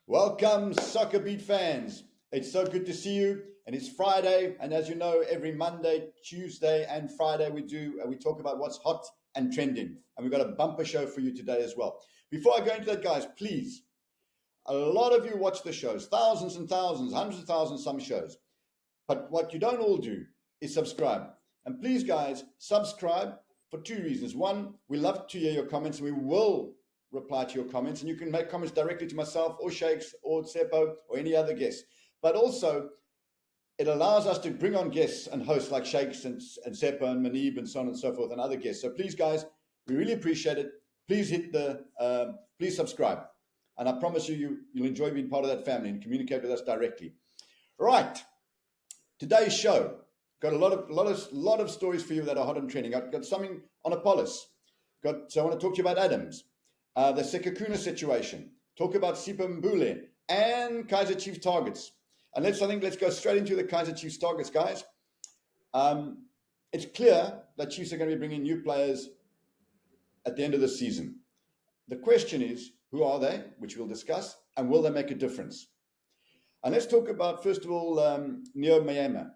Welcome, SoccerBeat fans. It's so good to see you. And it's Friday. And as you know, every Monday, Tuesday, and Friday we talk about what's hot and trending. And we've got a bumper show for you today as well. Before I go into that, guys, please, a lot of you watch the shows, thousands and thousands, hundreds of thousands, some shows. But what you don't all do is subscribe. And please, guys, subscribe for two reasons. One, we love to hear your comments, and we will reply to your comments. And you can make comments directly to myself or Shakes or Tsepo or any other guest. But also, it allows us to bring on guests and hosts like Shakes and Tsepo and Manib and so on and so forth and other guests. So please, guys, we really appreciate it. Please please subscribe. And I promise you'll enjoy being part of that family and communicate with us directly. Right. Today's show got a lot of stories for you that are hot and trending. I've got something on Appollis. So I want to talk to you about Adams, the Sekhukhune situation. Talk about Sipho Mbule and Kaizer Chiefs targets. And let's go straight into the Kaizer Chiefs targets, guys. It's clear that Chiefs are going to be bringing new players at the end of the season. The question is, who are they, which we'll discuss, and will they make a difference? And let's talk about, first of all, Ngwenya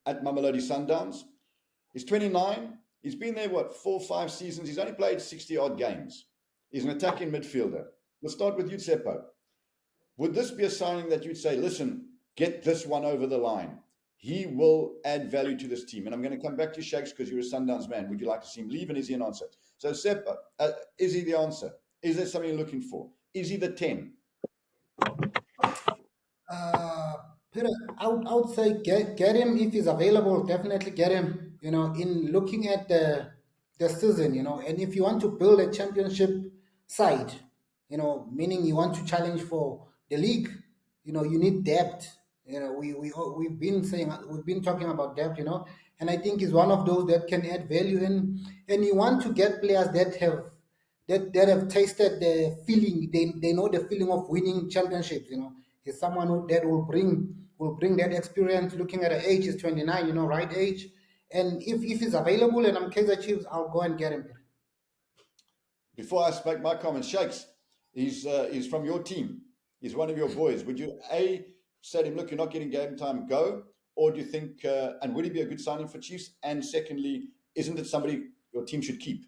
at Mamelodi Sundowns. He's 29. He's been there, 4 or 5 seasons. He's only played 60-odd games. He's an attacking midfielder. We'll start with you, Tsepo. Would this be a signing that you'd say, listen, get this one over the line? He will add value to this team. And I'm going to come back to Shakes because you're a Sundowns man. Would you like to see him leave? And is he an answer? So, Tsepo, is he the answer? Is there something you're looking for? Is he the 10? Peter, I would say get him if he's available. Definitely get him. In looking at the season, and if you want to build a championship side, meaning you want to challenge for the league, you need depth. We've been talking about depth, and I think he's one of those that can add value in. And you want to get players that have tasted the feeling. They know the feeling of winning championships. He's someone that will bring that experience. Looking at the age, he's 29. Right age. And if he's available and I'm Kaizer Chiefs, I'll go and get him. Before I make my comments, Shakes, he's from your team. He's one of your boys. Would you say to him, look, you're not getting game time, go? Or do you think, and would he be a good signing for Chiefs? And secondly, isn't it somebody your team should keep?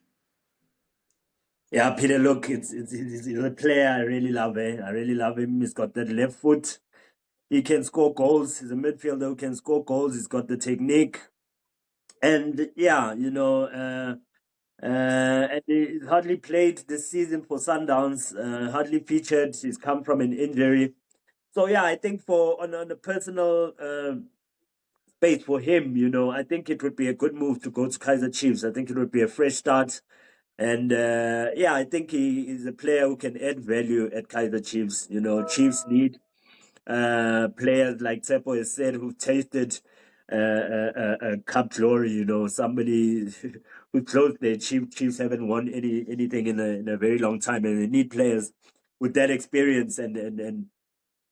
Yeah, Peter, look, he's a player I really love. I really love him. He's got that left foot. He can score goals. He's a midfielder who can score goals. He's got the technique. And yeah, and he hardly played this season for Sundowns, hardly featured. He's come from an injury. So yeah, I think on a personal space for him, I think it would be a good move to go to Kaizer Chiefs. I think it would be a fresh start. And I think he is a player who can add value at Kaizer Chiefs. Chiefs need players like Tsepo has said who've tasted cup glory. Somebody who close their Chiefs haven't won anything in a very long time, and they need players with that experience and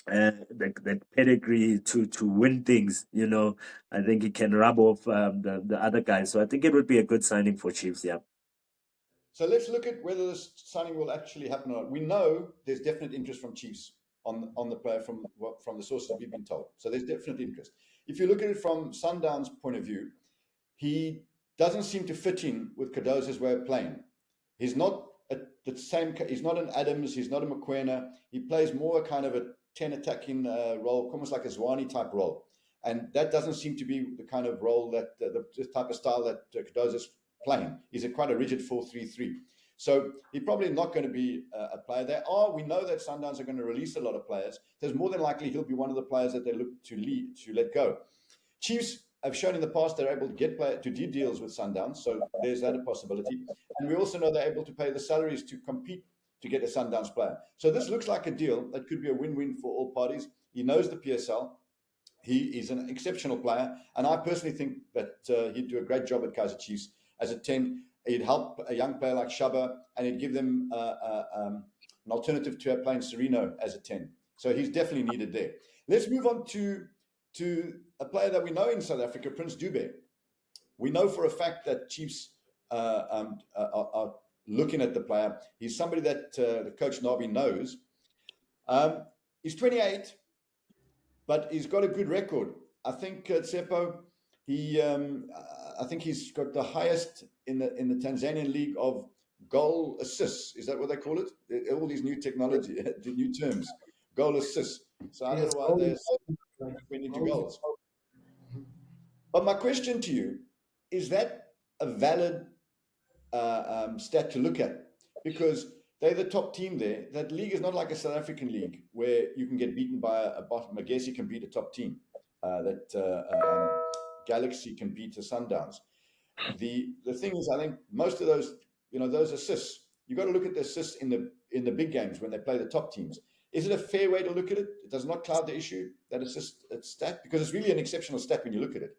that pedigree to win things. I think he can rub off the other guys. So I think it would be a good signing for Chiefs. Yeah. So let's look at whether this signing will actually happen or not. We know there's definite interest from Chiefs on the player from the sources we've been told. So there's definite interest. If you look at it from Sundowns' point of view, he doesn't seem to fit in with Cardozo's way of playing. He's not the same. He's not an Adams. He's not a Ngwenya. He plays more a kind of a 10 attacking role, almost like a Zwane type role. And that doesn't seem to be the kind of role that the type of style that Cardozo's playing. He's quite a rigid 4-3-3. So he's probably not going to be a player. We know that Sundowns are going to release a lot of players. There's more than likely he'll be one of the players that they look to let go. Chiefs have shown in the past they're able to do deals with Sundowns, so there's that a possibility. And we also know they're able to pay the salaries to compete to get a Sundowns player. So this looks like a deal that could be a win-win for all parties. He knows the PSL. He is an exceptional player, and I personally think that he'd do a great job at Kaizer Chiefs as a 10. He'd help a young player like Shaba, and he'd give them an alternative to playing Sereno as a 10. So he's definitely needed there. Let's move on to a player that we know in South Africa, Prince Dube. We know for a fact that Chiefs are looking at the player. He's somebody that the coach Nabi knows. He's 28, but he's got a good record. I think Tsepo, I think he's got the highest in the Tanzanian league of goal assists. Is that what they call it? All these new technology, the new terms, goal assists. So I don't know why they're 22 goals. But my question to you, is that a valid stat to look at? Because they're the top team there. That league is not like a South African league where you can get beaten by a bottom. I guess you can beat a top team. Galaxy can beat the Sundowns. The thing is, I think most of those, those assists, you got to look at the assists in the big games when they play the top teams. Is it a fair way to look at it? It does not cloud the issue, that assist stat, because it's really an exceptional stat when you look at it.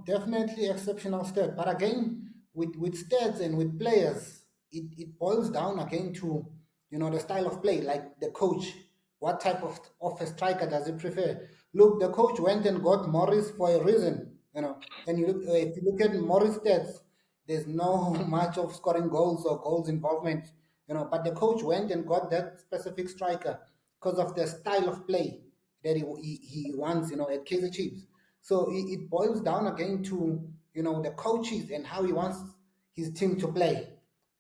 Definitely exceptional stat. But again, with stats and with players, it boils down again to, the style of play, like the coach. What type of a striker does he prefer? Look, the coach went and got Morris for a reason, and if you look at Morris stats, there's no much of scoring goals or goals involvement, but the coach went and got that specific striker because of the style of play that he wants, at Kaizer Chiefs. So it boils down again to, the coaches and how he wants his team to play.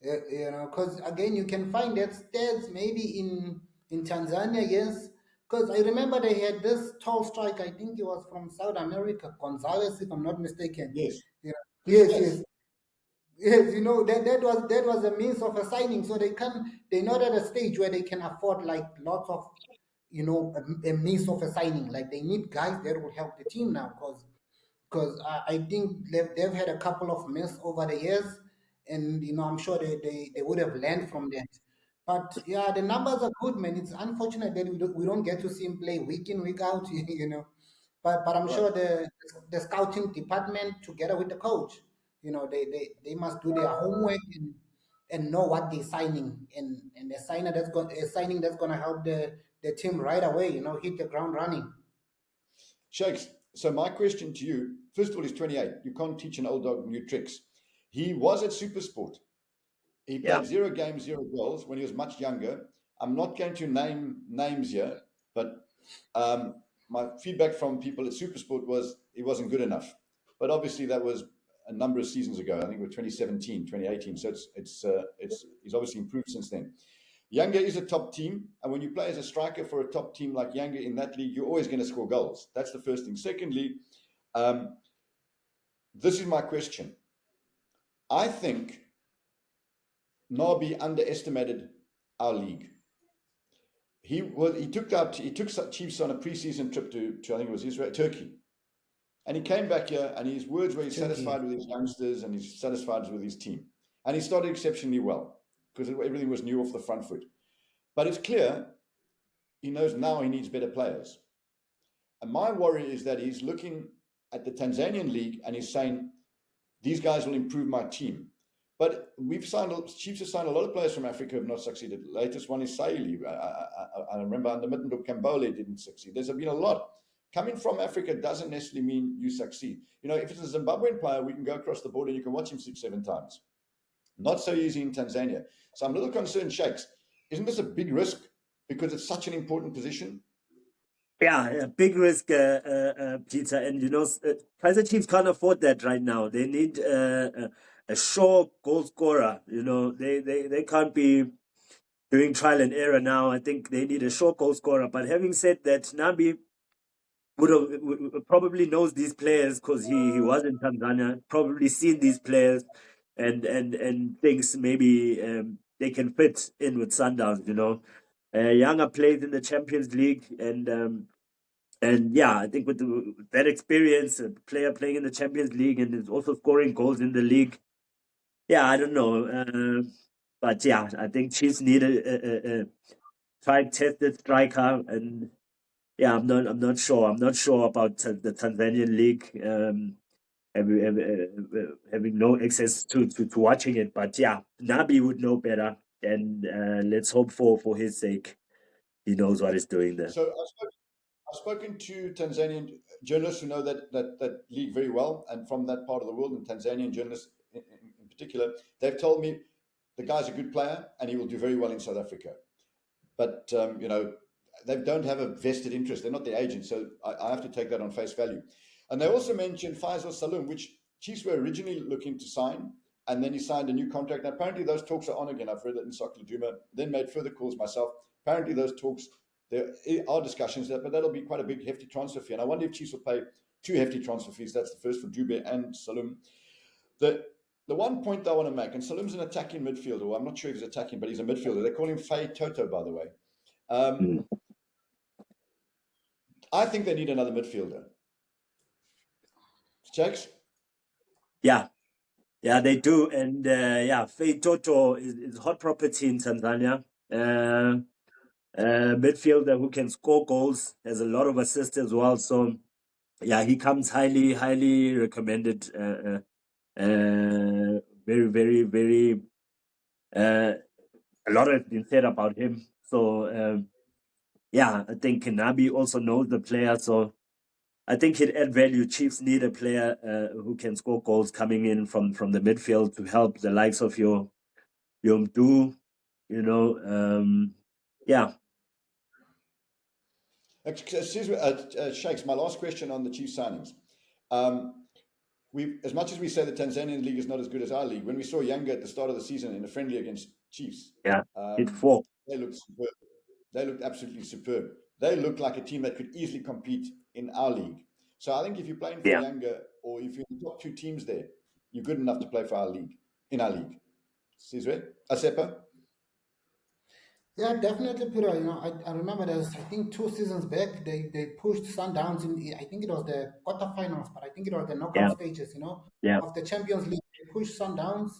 Because again, you can find that stats maybe in Tanzania, yes. Because I remember they had this tall striker, I think he was from South America, Gonzalez, if I'm not mistaken. Yes. Yes. Yes, that was a means of a signing. So they're not at a stage where they can afford like lots of, a means of a signing. Like they need guys that will help the team now, because I think they've had a couple of misses over the years, and I'm sure they would have learned from that. But yeah, the numbers are good, man. It's unfortunate that we don't get to see him play week in, week out, But I'm sure the scouting department together with the coach, they must do their homework and know what they're signing, and a signing that's gonna help the team right away, hit the ground running. Shakes, so my question to you, first of all, he's 28. You can't teach an old dog new tricks. He was at Supersport. He played 0 games, 0 goals when he was much younger. I'm not going to name names here, but my feedback from people at Supersport was he wasn't good enough. But obviously that was a number of seasons ago. I think it was 2017, 2018. So he's obviously improved since then. Yanga is a top team, and when you play as a striker for a top team like Yanga in that league, you're always going to score goals. That's the first thing. Secondly, this is my question. I think Nabi underestimated our league. He took Chiefs on a preseason trip to I think it was Israel, Turkey, and he came back here, and his words were he's satisfied with his youngsters and he's satisfied with his team, and he started exceptionally well because everything was new off the front foot. But it's clear he knows now he needs better players, and my worry is that he's looking at the Tanzanian league and he's saying these guys will improve my team. But Chiefs have signed a lot of players from Africa who have not succeeded. The latest one is Saili. I remember under Mittendoop Kambole didn't succeed. There's been a lot. Coming from Africa doesn't necessarily mean you succeed. If it's a Zimbabwean player, we can go across the border and you can watch him 6-7 times. Not so easy in Tanzania. So I'm a little concerned, Shakes. Isn't this a big risk because it's such an important position? Yeah, big risk, Peter. And, Kaizer Chiefs can't afford that right now. They need a sure goal scorer. They can't be doing trial and error now. I think they need a sure goal scorer. But having said that, Nabi would probably knows these players because he was in Tanzania, probably seen these players and thinks maybe they can fit in with Sundowns, Younger plays in the Champions League, and yeah, I think with that experience, a player playing in the Champions League and is also scoring goals in the league. Yeah, I don't know. But yeah, I think Chiefs need a tried-tested striker, and yeah, I'm not sure. I'm not sure about the Tanzanian league. Having no access to watching it, but yeah, Nabi would know better, and let's hope for his sake, he knows what he's doing there. So I've spoken to Tanzanian journalists who know that league very well, and from that part of the world, and Tanzanian journalists in particular, they've told me the guy's a good player and he will do very well in South Africa. But, they don't have a vested interest. They're not the agent, so I have to take that on face value. And they also mentioned Faisal Saloom, which Chiefs were originally looking to sign, and then he signed a new contract. And apparently those talks are on again. I've read it in Soccer Laduma, then made further calls myself. Apparently those talks, there are discussions, but that'll be quite a big, hefty transfer fee. And I wonder if Chiefs will pay 2 hefty transfer fees. That's the first for Dube and Saloom. The one point I want to make, and Saloom's an attacking midfielder. Well, I'm not sure if he's attacking, but he's a midfielder. They call him Faye Toto, by the way. I think they need another midfielder. Checks? Yeah, they do. And Faye Toto is hot property in Tanzania. Midfielder who can score goals, has a lot of assists as well. So, yeah, he comes highly recommended. Very, very, very. A lot has been said about him. So, I think Nabi also knows the player. So, I think he'd add value. Chiefs need a player who can score goals coming in from the midfield to help the likes of your Mdu, Shakes, my last question on the Chiefs signings. As much as we say the Tanzanian league is not as good as our league, when we saw Yanga at the start of the season in a friendly against Chiefs, hit 4. They looked superb. They looked absolutely superb. They looked like a team that could easily compete in our league. So I think if you're playing for Yanga, or if you're in the top 2 teams there, you're good enough to play for our league, in our league. Sizwe? Tsepo? Yeah, definitely, Peter. I remember there's, I think 2 seasons back, they pushed Sundowns in, I think it was the quarterfinals, but I think it was the knockout stages, of the Champions League. They pushed Sundowns,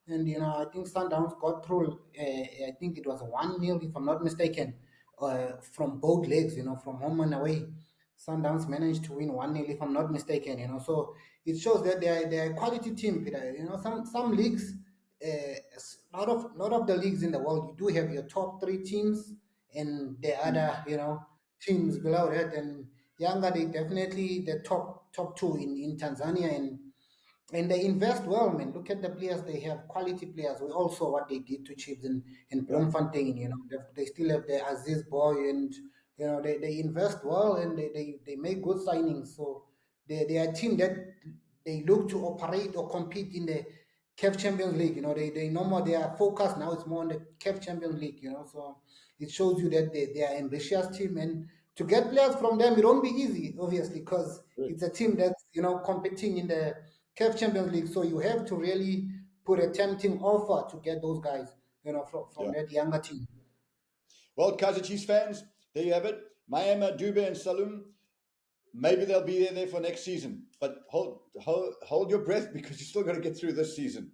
and, I think Sundowns got through, I think it was 1-0, if I'm not mistaken, from both legs, from home and away. Sundowns managed to win 1-0, if I'm not mistaken, so it shows that they're a quality team, Peter. Some leagues, a lot of the leagues in the world, you do have your top 3 teams and the other, teams below that. And Yanga, they definitely the top 2 in Tanzania, and they invest well, man. Look at the players; they have quality players. We all saw what they did to Chiefs in Bloemfontein. They still have the Aziz boy, and they invest well, and they make good signings. So they are a team that they look to operate or compete in the CAF Champions League. They no more, their focus now is more on the CAF Champions League. So it shows you that they are ambitious team, and to get players from them, it won't be easy, obviously, because it's a team that's competing in the CAF Champions League. So you have to really put a tempting offer to get those guys, from that younger team. Well, Kaizer Chiefs fans, there you have it. Mayema, Dube, and Saloom. Maybe they'll be there for next season, but hold your breath, because you still got to get through this season.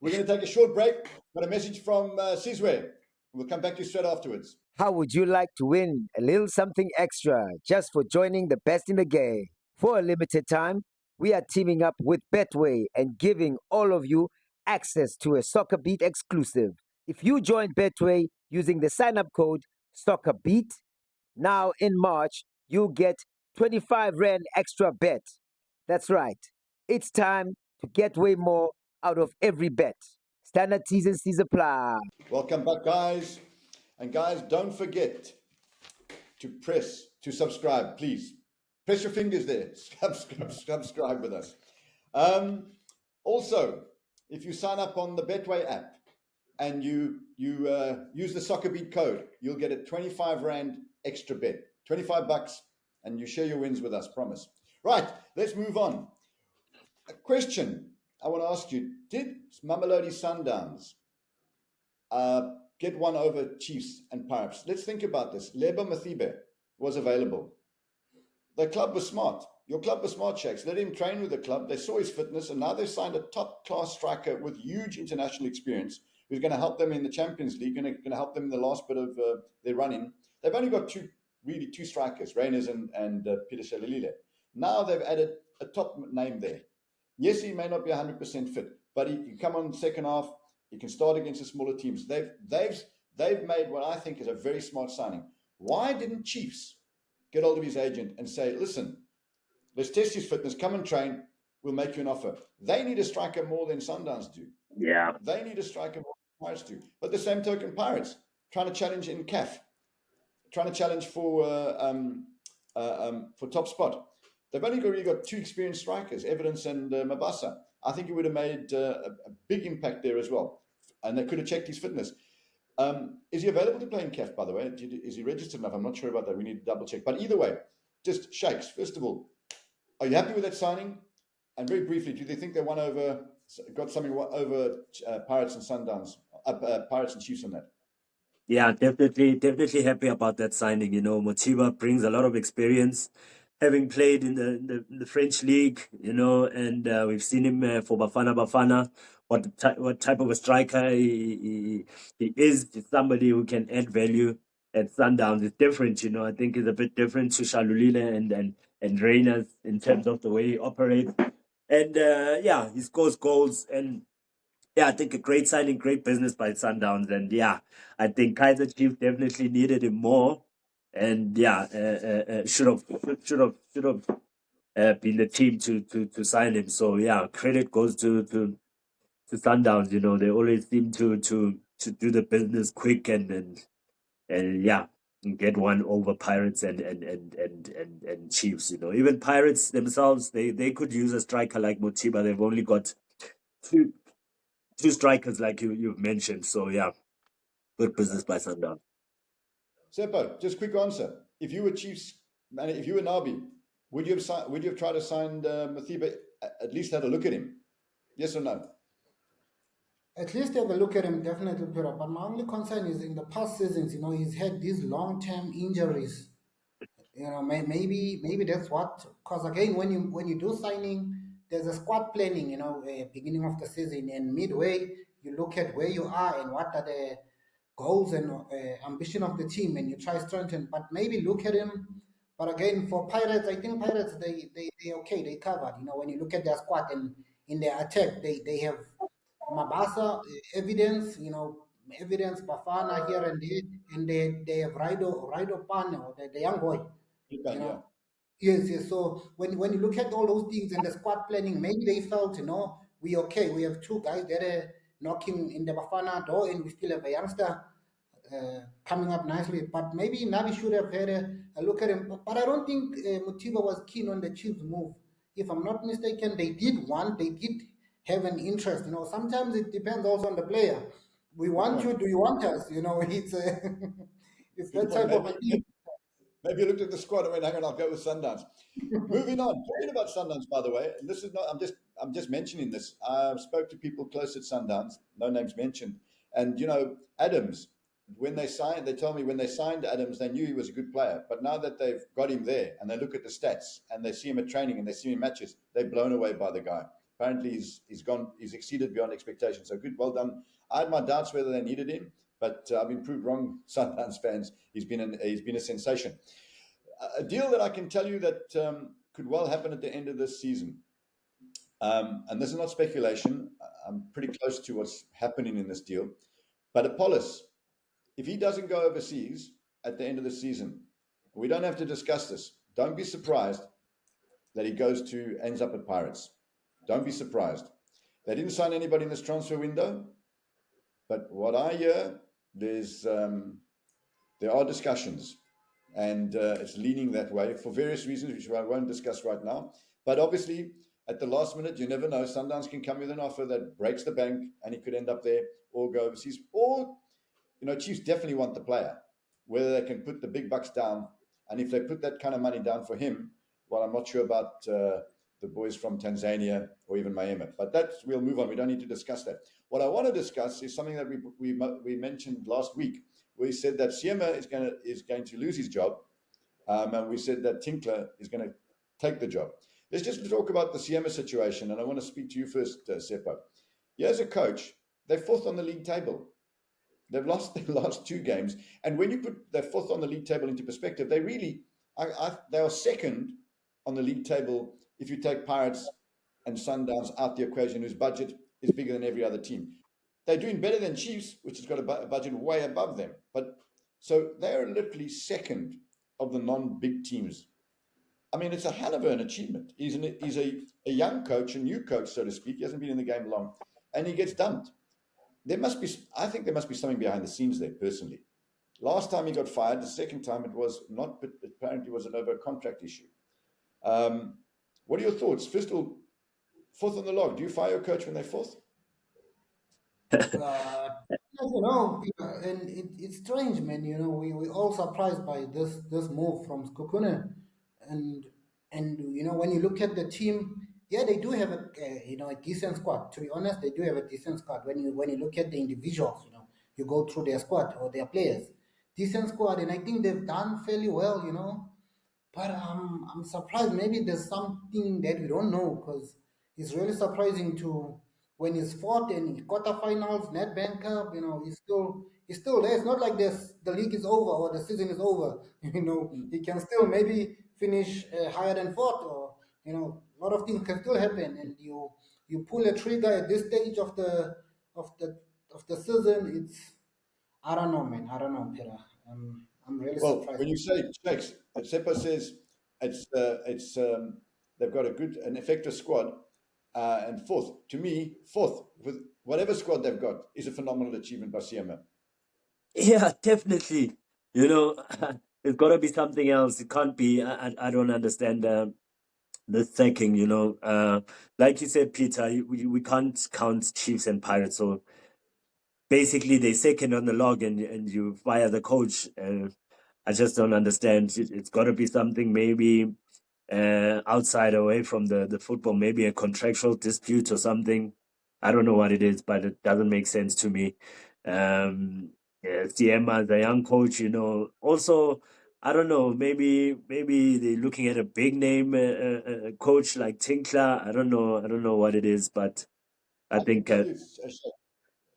We're going to take a short break. Got a message from Sizwe. We'll come back to you straight afterwards. How would you like to win a little something extra just for joining the best in the game? For a limited time, we are teaming up with Betway and giving all of you access to a SoccerBeat exclusive. If you join Betway using the sign-up code SoccerBeat, now in March, you get 25 Rand extra bet. That's right. It's time to get way more out of every bet. Standard T's and C's apply. Welcome back, guys. And guys, don't forget to subscribe, please. Press your fingers there. Subscribe with us. Also, if you sign up on the Betway app and you use the SoccerBeat code, you'll get a 25 Rand extra bet. $25, and you share your wins with us, promise. Right, let's move on. A question I want to ask you. Did Mamelodi Sundowns get one over Chiefs and Pirates? Let's think about this. Lebo Mothiba was available. The club was smart. Your club was smart, Shakes. Let him train with the club. They saw his fitness, and now they've signed a top-class striker with huge international experience who's going to help them in the Champions League and going to help them in the last bit of their run-in. They've only got two strikers, Reyners and Peter Shalilile. Now they've added a top name there. Yes, he may not be 100% fit, but he can come on second half. He can start against the smaller teams. They've made what I think is a very smart signing. Why didn't Chiefs get hold of his agent and say, listen, let's test his fitness, come and train, we'll make you an offer. They need a striker more than Sundowns do. Yeah. They need a striker more than Pirates do. But the same token, Pirates, trying to challenge in CAF, trying to challenge for top spot. They've only really got two experienced strikers, Evidence and Mabasa. I think it would have made a big impact there as well. And they could have checked his fitness. Is he available to play in CAF, by the way? Is he registered enough? I'm not sure about that. We need to double check. But either way, just Shakes, first of all, are you happy with that signing? And very briefly, do they think they got something over Pirates and Sundowns, Pirates and Chiefs on that? Yeah, definitely happy about that signing. You know, Mothiba brings a lot of experience, having played in the French league. You know, and we've seen him for Bafana. What type of a striker he is? He's somebody who can add value at Sundowns. It's different. You know, I think it's a bit different to Shalulile and Reyners in terms of the way he operates. And yeah, he scores goals. And yeah, I think a great signing, great business by Sundowns. And yeah, I think Kaizer Chiefs definitely needed him more. And yeah, should have been the team to sign him. So yeah, credit goes to Sundowns. You know, they always seem to do the business quick and yeah, get one over Pirates and Chiefs. You know, even Pirates themselves, they could use a striker like Mothiba. They've only got two strikers like you've mentioned. So yeah, good business by Sundowns. Tsepo, just quick answer. If you were Chiefs, and if you were Nabi, would you have tried to sign Mothiba, at least had a look at him? Yes or no? At least have a look at him, definitely, Peter. But my only concern is in the past seasons, he's had these long-term injuries. Maybe that's what. Because again, when you do signing, there's a squad planning. Beginning of the season and midway, you look at where you are and what are the goals and ambition of the team, and you try strengthen. But maybe look at him. But again, for Pirates, I think Pirates they okay, they covered. When you look at their squad and in their attack, they have Mabasa, evidence Bafana here and there, and they have Raido Pan, or the young boy. Yeah. Yes. So when you look at all those things and the squad planning, maybe they felt, we okay. We have two guys that are knocking in the Bafana door, and we still have a youngster coming up nicely. But maybe Nabi should have had a look at him. But I don't think Mothiba was keen on the Chiefs move. If I'm not mistaken, they did have an interest. Sometimes it depends also on the player. We want you. Do you want us? It's it's that type of a thing. Maybe you looked at the squad and went, hang on, I'll go with Sundowns. Moving on. Talking about Sundowns, by the way, and this is not, I'm just mentioning this. I spoke to people close at Sundowns, no names mentioned. And, Adams, when they told me when they signed Adams, they knew he was a good player. But now that they've got him there and they look at the stats and they see him at training and they see him in matches, they're blown away by the guy. Apparently he's exceeded beyond expectations. So good, well done. I had my doubts whether they needed him, but I've been proved wrong, Sundowns fans. He's been a sensation. A deal that I can tell you that could well happen at the end of this season. And this is not speculation. I'm pretty close to what's happening in this deal. But Appollis, if he doesn't go overseas at the end of the season, we don't have to discuss this. Don't be surprised that he ends up at Pirates. Don't be surprised. They didn't sign anybody in this transfer window. But what I hear, there are discussions, and it's leaning that way for various reasons, which I won't discuss right now. But obviously, at the last minute, you never know. Sundowns can come with an offer that breaks the bank, and he could end up there or go overseas. Or, Chiefs definitely want the player, whether they can put the big bucks down. And if they put that kind of money down for him, well, I'm not sure about the boys from Tanzania or even Miami. But we'll move on. We don't need to discuss that. What I want to discuss is something that we mentioned last week. We said that Siema is going to lose his job, and we said that Tinkler is going to take the job. Let's just talk about the Siema situation, and I want to speak to you first, Sipho. Yeah, as a coach, they're fourth on the league table. They've lost their last two games, and when you put their fourth on the league table into perspective, they really they are second on the league table if you take Pirates and Sundowns out the equation, whose budget is bigger than every other team. They're doing better than Chiefs, which has got a budget way above them. But so they're literally second of the non-big teams. I mean, it's a hell of an achievement. He's a young coach, a new coach, so to speak. He hasn't been in the game long, and he gets dumped. I think there must be something behind the scenes there, personally. Last time he got fired, the second time it was not, but apparently it was over a contract issue. What are your thoughts? First of all, fourth on the log. Do you fire your coach when they're fourth? And it's strange, man. We all surprised by this move from Sekhukhune, and when you look at the team, yeah, they do have a decent squad. To be honest, they do have a decent squad. When you look at the individuals, you go through their squad or their players, decent squad, and I think they've done fairly well. But I'm surprised. Maybe there's something that we don't know, because it's really surprising to when he's fought in quarterfinals, Nedbank Cup. He's still there. It's not like the league is over or the season is over. He can still maybe finish higher than fourth, or a lot of things can still happen. And you pull a trigger at this stage of the of the season. I don't know, man. I don't know, Peter. I'm really Well, surprised. when you say Shakes, Tsepo says it's they've got an effective squad, and fourth. To me, fourth with whatever squad they've got is a phenomenal achievement by CMO. Yeah, definitely. You know, there's got to be something else. It can't be. I don't understand the thinking. Like you said, Peter, we can't count Chiefs and Pirates. So basically, they second on the log, and you fire the coach. I just don't understand. It's got to be something maybe outside, away from the football, maybe a contractual dispute or something. I don't know what it is, but it doesn't make sense to me. Yeah, Siema, the young coach, also, I don't know, maybe they're looking at a big name coach like Tinkler. I don't know what it is, but I I can think tell you, Shakes,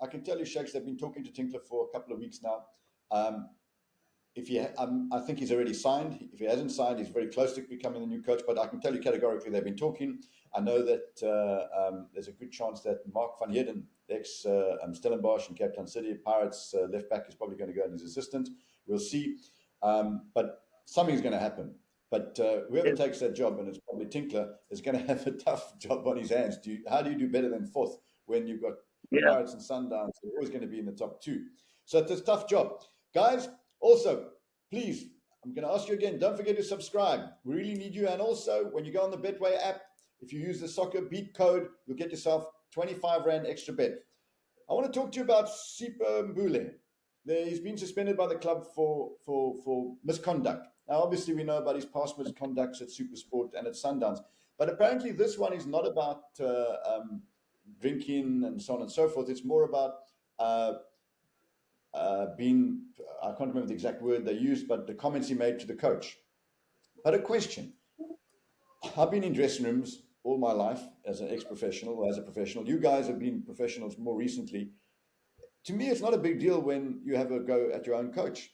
I can tell you, Shakes, they've been talking to Tinkler for a couple of weeks now. I think he's already signed. If he hasn't signed, he's very close to becoming the new coach. But I can tell you categorically, they've been talking. I know that there's a good chance that Mark van Heerden, ex Stellenbosch and Cape Town City Pirates left back, is probably going to go as his assistant. We'll see. But something's going to happen. But whoever takes that job, and it's probably Tinkler, is going to have a tough job on his hands. How do you do better than fourth when you've got yeah, Pirates and Sundowns? They're always going to be in the top two. So it's a tough job. Guys, also, please, I'm going to ask you again, don't forget to subscribe. We really need you. And also, when you go on the Betway app, if you use the SoccerBeat code, you'll get yourself 25 Rand extra bet. I want to talk to you about Sipho Mbule. He's been suspended by the club for misconduct. Now, obviously, we know about his past misconducts at Supersport and at Sundowns. But apparently, this one is not about drinking and so on and so forth. It's more about being, I can't remember the exact word they used, but the comments he made to the coach. But a question. I've been in dressing rooms all my life as an ex-professional or as a professional. You guys have been professionals more recently. To me, it's not a big deal when you have a go at your own coach.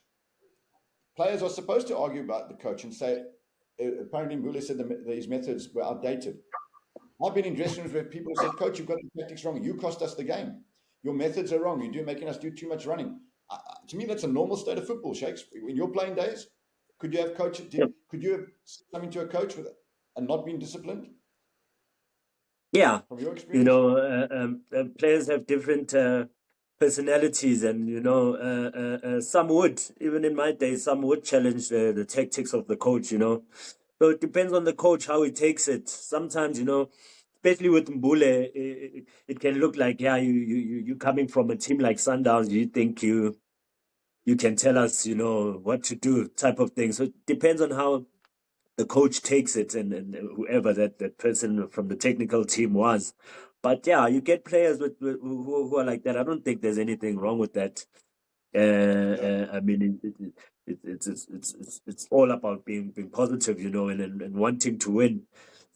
Players are supposed to argue about the coach and say, apparently Mbule said his methods were outdated. I've been in dressing rooms where people have said, Coach, you've got the tactics wrong. You cost us the game. Your methods are wrong. You're making us do too much running. To me, that's a normal state of football, Shakes. In your playing days, could you have coach? Could you have coming to a coach and not been disciplined? yeah. From your experience, Players have different personalities, and some would, even in my days, some would challenge the tactics of the coach. So it depends on the coach how he takes it. Sometimes, especially with Mbule, it can look like, yeah, you coming from a team like Sundowns, you think you can tell us, what to do, type of thing. So it depends on how the coach takes it, and whoever that person from the technical team was. But yeah, you get players who are like that. I don't think there's anything wrong with that. I mean, it's all about being positive, and wanting to win.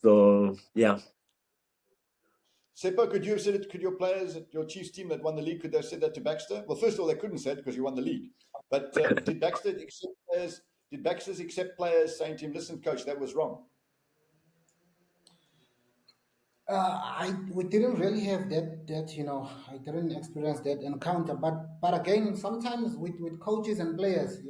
So yeah. Seppo, could you have said it? Could your players at your Chiefs team that won the league, could they have said that to Baxter? Well, first of all, they couldn't say it because you won the league. But did Baxter accept players? Did Baxter accept players saying to him, "Listen, coach, that was wrong"? We didn't really have that I didn't experience that encounter, but again, sometimes with coaches and players,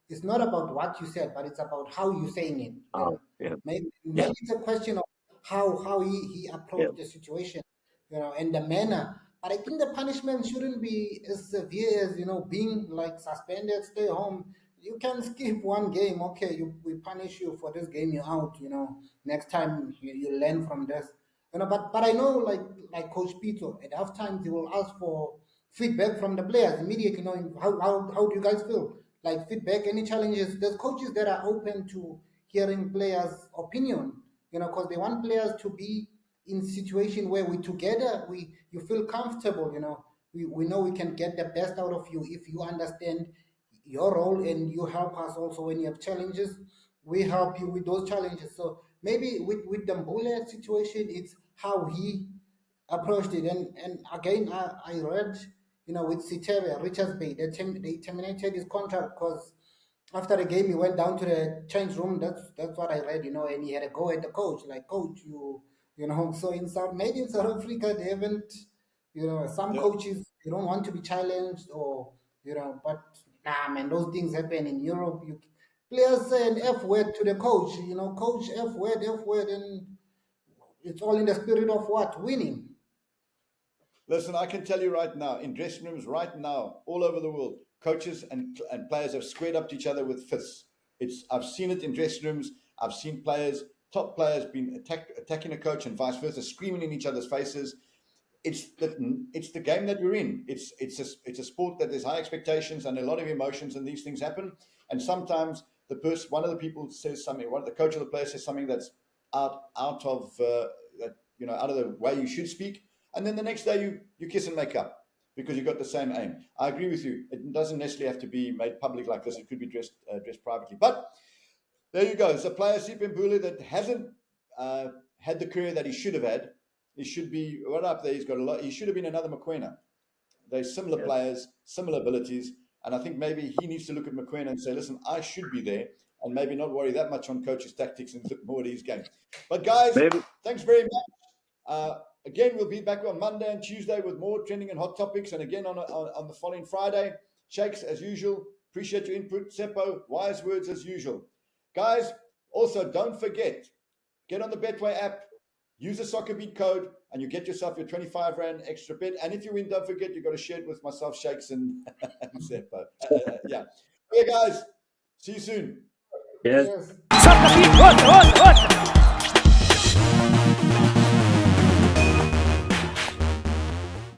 it's not about what you said, but it's about how you're saying it. You know, Yeah. maybe it's a question of how he approached the situation, you know, and the manner. But I think the punishment shouldn't be as severe as, you know, being like suspended, stay home. You can skip one game, okay, we punish you for this game, you're out, you know. Next time you learn from this. You know, but I know like Coach Peter, at halftime he will ask for feedback from the players immediately, knowing how do you guys feel? Like feedback, any challenges. There's coaches that are open to hearing players' opinion, you know, because they want players to be in situation where we together, you feel comfortable, you know. We know we can get the best out of you if you understand your role, and you help us also when you have challenges. We help you with those challenges. So maybe with the Mbule situation, it's how he approached it. And again, I read, you know, with Sitebe, Richards Bay, they terminated his contract because after the game he went down to the change room. That's what I read, you know, and he had a go at the coach, like, coach, you know. So maybe in South Africa they haven't, you know, some Yeah. coaches, they don't want to be challenged, or, you know, but nah, man, those things happen in Europe. Players say an F word to the coach, you know, coach, F word, and it's all in the spirit of what? Winning. Listen, I can tell you right now, in dressing rooms right now, all over the world, coaches and players have squared up to each other with fists. I've seen it in dressing rooms. I've seen top players being attacking a coach and vice versa, screaming in each other's faces. It's the game that we're in. It's a sport that there's high expectations and a lot of emotions, and these things happen. And sometimes one of the people says something, the coach or the player says something that's out of out of the way you should speak, and then the next day you kiss and make up because you got the same aim. I agree with you. It doesn't necessarily have to be made public like this. It could be dressed privately. But there you go. It's a player, Sipho Mbule, that hasn't had the career that he should have had. He should be right up there. He's got a lot. He should have been another Ngwenya. They're similar players, similar abilities, and I think maybe he needs to look at Ngwenya and say, "Listen, I should be there," and maybe not worry that much on coach's tactics and look more at his game. But guys, thanks very much. Again, we'll be back on Monday and Tuesday with more trending and hot topics, and again on the following Friday. Shakes, as usual. Appreciate your input. Tsepo, wise words as usual. Guys, also don't forget, get on the Betway app. Use the SoccerBeat code, and you get yourself your 25 Rand extra bet. And if you win, don't forget, you've got to share it with myself, Shakes, and Sipho. Yeah. Okay, guys. See you soon. Yes. Yes. SoccerBeat, what?